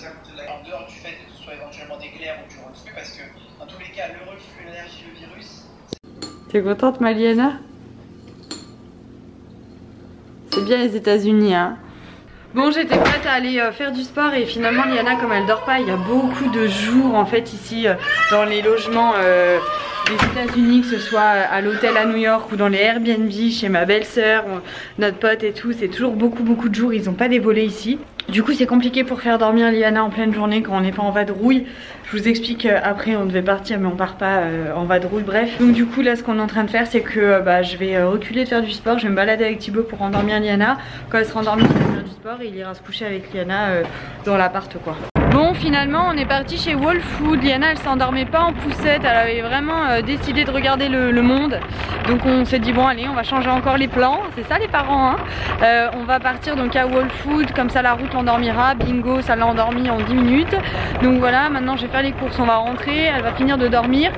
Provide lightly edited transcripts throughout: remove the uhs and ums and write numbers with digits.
En dehors du fait que ce soit éventuellement des glaires ou du reflux, parce que dans tous les cas, le reflux, l'allergie, le virus. T'es contente, Maliana? C'est bien les États-Unis, hein. Bon, j'étais prête à aller faire du sport et finalement Liana, comme elle dort pas, il y a beaucoup de jours en fait ici dans les logements des États-Unis, que ce soit à l'hôtel à New York ou dans les Airbnb chez ma belle-sœur, notre pote et tout. C'est toujours beaucoup de jours, ils ont pas des volets ici. Du coup c'est compliqué pour faire dormir Liana en pleine journée quand on n'est pas en vadrouille. Je vous explique après, on devait partir mais on part pas en vadrouille, bref. Donc du coup là ce qu'on est en train de faire c'est que je vais reculer de faire du sport. Je vais me balader avec Thibaut pour endormir Liana. Quand elle sera endormie, il va faire du sport et il ira se coucher avec Liana dans l'appart quoi. Bon, finalement on est parti chez Whole Foods. Liana elle s'endormait pas en poussette, elle avait vraiment décidé de regarder le monde. Donc on s'est dit bon allez, on va changer encore les plans, c'est ça les parents hein. On va partir donc à Whole Foods, comme ça la route l'endormira, bingo, ça l'a endormi en 10 minutes. Donc voilà, maintenant je vais faire les courses, on va rentrer, elle va finir de dormir.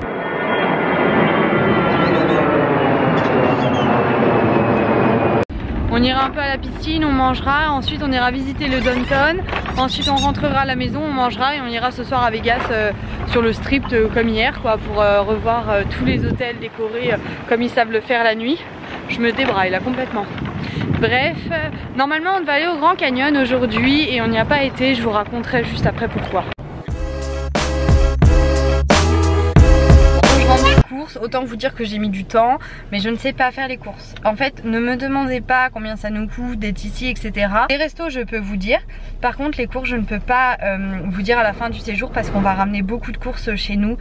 On ira un peu à la piscine, on mangera, ensuite on ira visiter le downtown, ensuite on rentrera à la maison, on mangera et on ira ce soir à Vegas sur le strip comme hier quoi, pour revoir tous les hôtels décorés comme ils savent le faire la nuit. Je me débraille là complètement. Bref, normalement on devait aller au Grand Canyon aujourd'hui et on n'y a pas été, je vous raconterai juste après pourquoi. Autant vous dire que j'ai mis du temps, mais je ne sais pas faire les courses. En fait, ne me demandez pas combien ça nous coûte d'être ici, etc. Les restos, je peux vous dire. Par contre, les courses, je ne peux pas vous dire à la fin du séjour parce qu'on va ramener beaucoup de courses chez nous.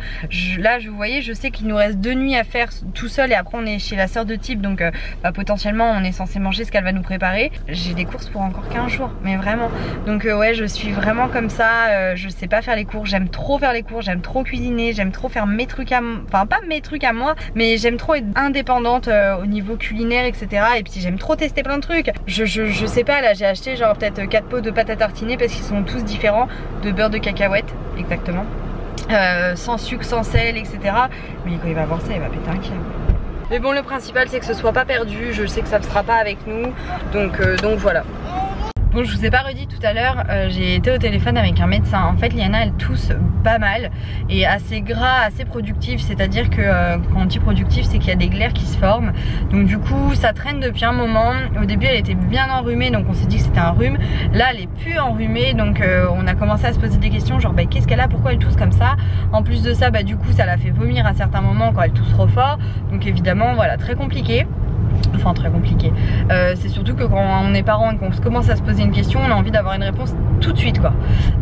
Là, vous voyez, je sais qu'il nous reste 2 nuits à faire tout seul et après on est chez la sœur de Type, donc potentiellement on est censé manger ce qu'elle va nous préparer. J'ai des courses pour encore 15 jours, mais vraiment. Donc ouais, je suis vraiment comme ça. Je sais pas faire les courses. J'aime trop faire les courses. J'aime trop cuisiner. J'aime trop faire mes trucs à, enfin pas mes trucs à moi, mais j'aime trop être indépendante au niveau culinaire, etc. Et puis j'aime trop tester plein de trucs. Je sais pas, là j'ai acheté genre peut-être 4 pots de pâte à tartiner parce qu'ils sont tous différents, de beurre de cacahuète exactement, sans sucre, sans sel, etc. Mais quand il va voir ça, il va péter un câble. Mais bon, le principal c'est que ce soit pas perdu. Je sais que ça ne sera pas avec nous, donc voilà. Bon, je vous ai pas redit tout à l'heure, j'ai été au téléphone avec un médecin. En fait, Liana elle tousse pas mal et assez gras, assez productif. C'est-à-dire que quand on dit productif, c'est qu'il y a des glaires qui se forment. Donc du coup, ça traîne depuis un moment. Au début, elle était bien enrhumée, donc on s'est dit que c'était un rhume. Là, elle est plus enrhumée, donc on a commencé à se poser des questions, genre qu'est-ce qu'elle a, pourquoi elle tousse comme ça. En plus de ça, du coup, ça la fait vomir à certains moments quand elle tousse trop fort. Donc évidemment, voilà, très compliqué. Enfin très compliqué. C'est surtout que quand on est parent et qu'on commence à se poser une question, on a envie d'avoir une réponse tout de suite quoi.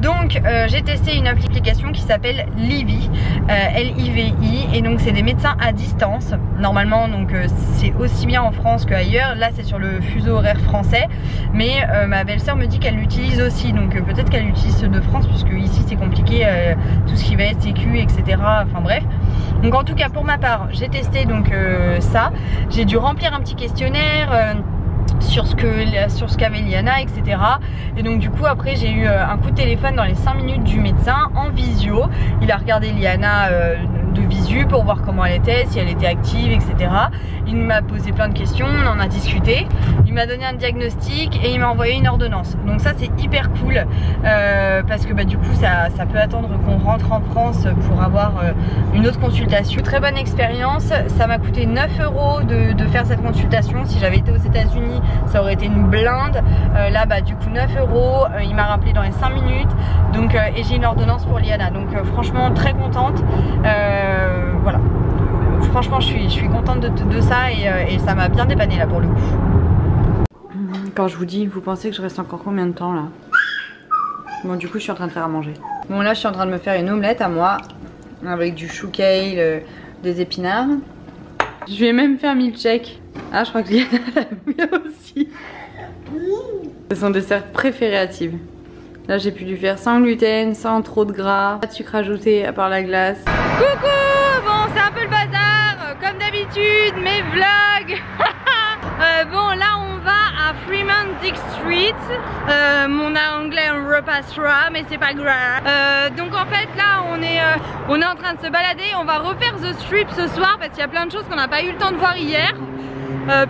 Donc j'ai testé une application qui s'appelle Livy, L-I-V-I, et donc c'est des médecins à distance. Normalement donc c'est aussi bien en France qu'ailleurs. Là c'est sur le fuseau horaire français, mais ma belle-sœur me dit qu'elle l'utilise aussi, donc peut-être qu'elle utilise ceux de France puisque ici c'est compliqué, tout ce qui va être sécu, etc. Enfin bref. Donc en tout cas pour ma part j'ai testé donc ça, j'ai dû remplir un petit questionnaire sur ce qu'avait Liana, etc. Et donc du coup après j'ai eu un coup de téléphone dans les 5 minutes du médecin en visio. Il a regardé Liana de visu pour voir comment elle était, si elle était active, etc. Il m'a posé plein de questions, on en a discuté. Il m'a donné un diagnostic et il m'a envoyé une ordonnance. Donc ça c'est hyper cool parce que du coup ça peut attendre qu'on rentre en France pour avoir une autre consultation. Très bonne expérience, ça m'a coûté 9 € de faire cette consultation. Si j'avais été aux États-Unis ça aurait été une blinde. Là du coup 9 €, il m'a rappelé dans les 5 minutes. Donc et j'ai une ordonnance pour Liana. Donc franchement très contente. Voilà. Franchement je suis contente de ça et ça m'a bien dépanné là pour le coup. Quand je vous dis, vous pensez que je reste encore combien de temps là? Bon du coup je suis en train de faire à manger. Bon là je suis en train de me faire une omelette à moi avec du chou kale, des épinards. Je vais même faire milkshake. Ah je crois que Liana l'aime bien aussi. C'est son dessert préféré à Tib. Là j'ai pu lui faire sans gluten, sans trop de gras, pas de sucre ajouté à part la glace. Coucou! Bon c'est un peu le bazar, comme d'habitude, mes vlogs. Bon là on va à Fremont Dick Street. Mon anglais on repassera mais c'est pas grave. Donc en fait là on est en train de se balader. On va refaire The Strip ce soir parce qu'il y a plein de choses qu'on n'a pas eu le temps de voir hier.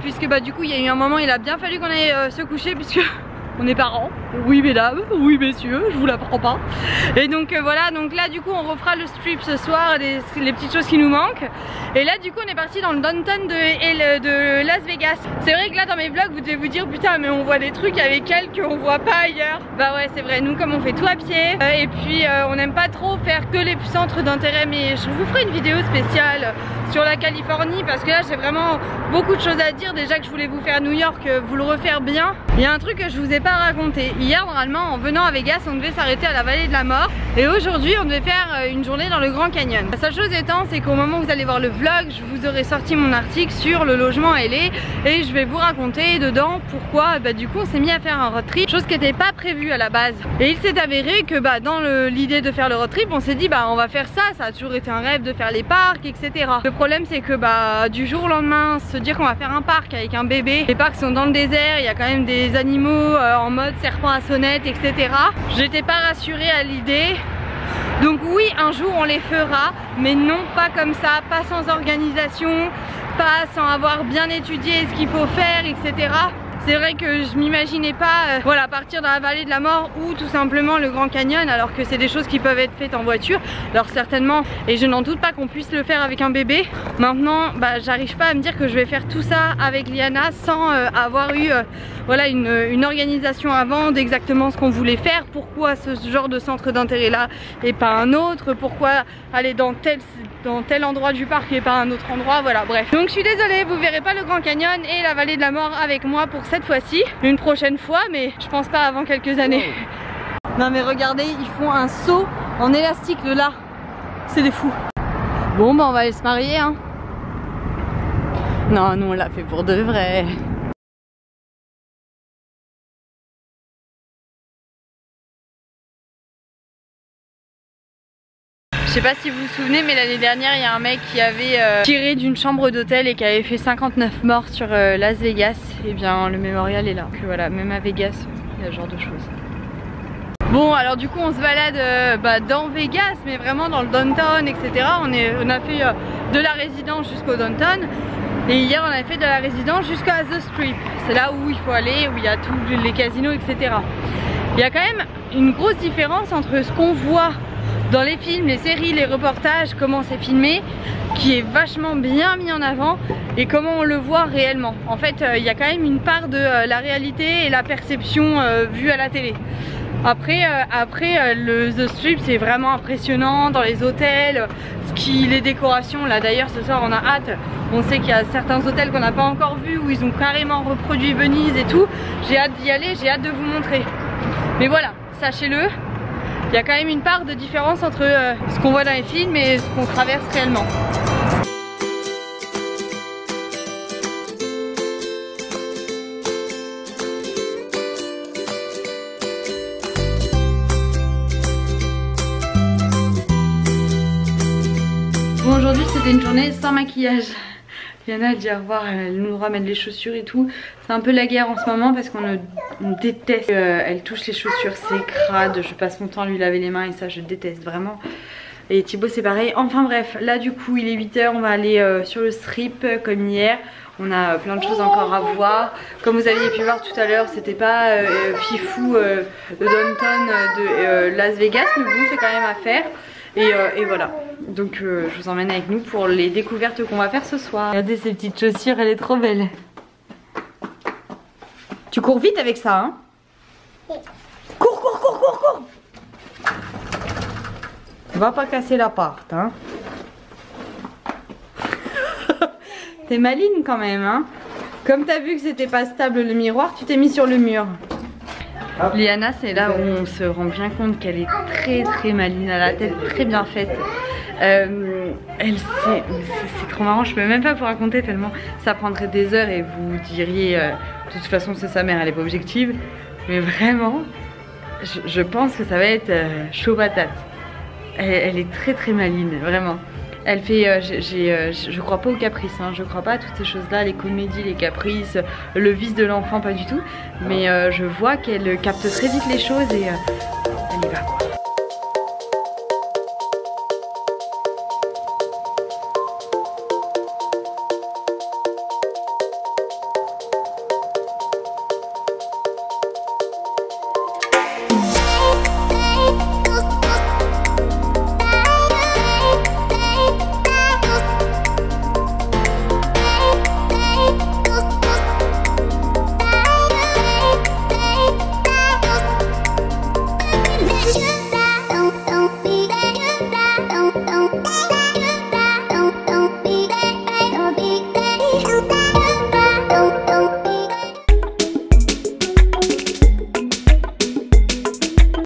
Puisque du coup il y a eu un moment il a bien fallu qu'on aille se coucher puisque on est parents. Oui mesdames, oui messieurs, je vous l'apprends pas. Et donc voilà, donc là du coup on refera le strip ce soir, les petites choses qui nous manquent. Et là du coup on est parti dans le downtown de Las Vegas. C'est vrai que là dans mes vlogs vous devez vous dire putain mais on voit des trucs avec elle qu'on voit pas ailleurs. Bah ouais c'est vrai, nous comme on fait tout à pied et puis on n'aime pas trop faire que les centres d'intérêt, mais je vous ferai une vidéo spéciale sur la Californie parce que là j'ai vraiment beaucoup de choses à dire. Déjà que je voulais vous faire New York, vous le refaire bien. Il y a un truc que je vous ai pas raconté. Hier normalement en venant à Vegas on devait s'arrêter à la vallée de la mort et aujourd'hui on devait faire une journée dans le Grand Canyon. La seule chose étant c'est qu'au moment où vous allez voir le vlog je vous aurai sorti mon article sur le logement LA et je vais vous raconter dedans pourquoi du coup on s'est mis à faire un road trip, chose qui n'était pas prévue à la base. Et il s'est avéré que dans l'idée de faire le road trip on s'est dit on va faire ça, ça a toujours été un rêve de faire les parcs etc. Le problème c'est que du jour au lendemain se dire qu'on va faire un parc avec un bébé, les parcs sont dans le désert, il y a quand même des animaux en mode serpent à sonnette etc. J'étais pas rassurée à l'idée. Donc oui un jour on les fera, mais non pas comme ça, pas sans organisation, pas sans avoir bien étudié ce qu'il faut faire etc. C'est vrai que je m'imaginais pas voilà, partir dans la vallée de la mort ou tout simplement le Grand Canyon, alors que c'est des choses qui peuvent être faites en voiture. Alors certainement, et je n'en doute pas qu'on puisse le faire avec un bébé. Maintenant j'arrive pas à me dire que je vais faire tout ça avec Liana sans avoir eu voilà, une organisation avant d'exactement ce qu'on voulait faire. Pourquoi ce genre de centre d'intérêt là et pas un autre, pourquoi aller dans tel endroit du parc et pas un autre endroit, voilà bref. Donc je suis désolée, vous verrez pas le Grand Canyon et la vallée de la mort avec moi pour cette fois-ci, une prochaine fois, mais je pense pas avant quelques années. Non mais regardez, ils font un saut en élastique de là, c'est des fous. Bon on va aller se marier hein. Non nous on l'a fait pour de vrai. Je sais pas si vous vous souvenez, mais l'année dernière il y a un mec qui avait tiré d'une chambre d'hôtel et qui avait fait 59 morts sur Las Vegas. Et bien le mémorial est là. Donc voilà, même à Vegas il y a ce genre de choses. Bon alors du coup on se balade dans Vegas, mais vraiment dans le downtown etc. On a fait de la résidence jusqu'au downtown. Et hier on a fait de la résidence jusqu'à The Strip. C'est là où il faut aller, où il y a tous les casinos etc. Il y a quand même une grosse différence entre ce qu'on voit dans les films, les séries, les reportages, comment c'est filmé, qui est vachement bien mis en avant, et comment on le voit réellement. En fait, il y a quand même une part de la réalité et la perception vue à la télé. Après le The Strip c'est vraiment impressionnant dans les hôtels, les décorations. Là d'ailleurs ce soir on a hâte, on sait qu'il y a certains hôtels qu'on n'a pas encore vus où ils ont carrément reproduit Venise et tout. J'ai hâte d'y aller, j'ai hâte de vous montrer. Mais voilà, sachez-le, il y a quand même une part de différence entre ce qu'on voit dans les films et ce qu'on traverse réellement. Bon aujourd'hui c'était une journée sans maquillage. Liana a dit au revoir, elle nous ramène les chaussures et tout. C'est un peu la guerre en ce moment parce qu'on déteste. Elle touche les chaussures, c'est crade. Je passe mon temps à lui laver les mains et ça je déteste vraiment. Et Thibaut c'est pareil. Enfin bref, là du coup il est 8 h, on va aller sur le strip comme hier. On a plein de choses encore à voir. Comme vous aviez pu voir tout à l'heure, c'était pas fifou le downtown de Las Vegas, mais bon c'est quand même à faire. Et voilà, donc je vous emmène avec nous pour les découvertes qu'on va faire ce soir. Regardez ces petites chaussures, elle est trop belle. Tu cours vite avec ça hein? Oui. Cours, cours, cours, cours, cours. Va pas casser l'appart hein. T'es maligne quand même hein. Comme t'as vu que c'était pas stable le miroir, tu t'es mis sur le mur. Liana c'est là où on se rend bien compte qu'elle est très très maligne, elle a la tête très bien faite. C'est trop marrant, je peux même pas vous raconter tellement ça prendrait des heures et vous diriez de toute façon c'est sa mère, elle est pas objective. Mais vraiment je pense que ça va être chaud patate. Elle est très très maligne, vraiment. Elle fait, je crois pas aux caprices, hein, je crois pas à toutes ces choses-là, les comédies, les caprices, le vice de l'enfant, pas du tout. Mais je vois qu'elle capte très vite les choses et elle y va quoi.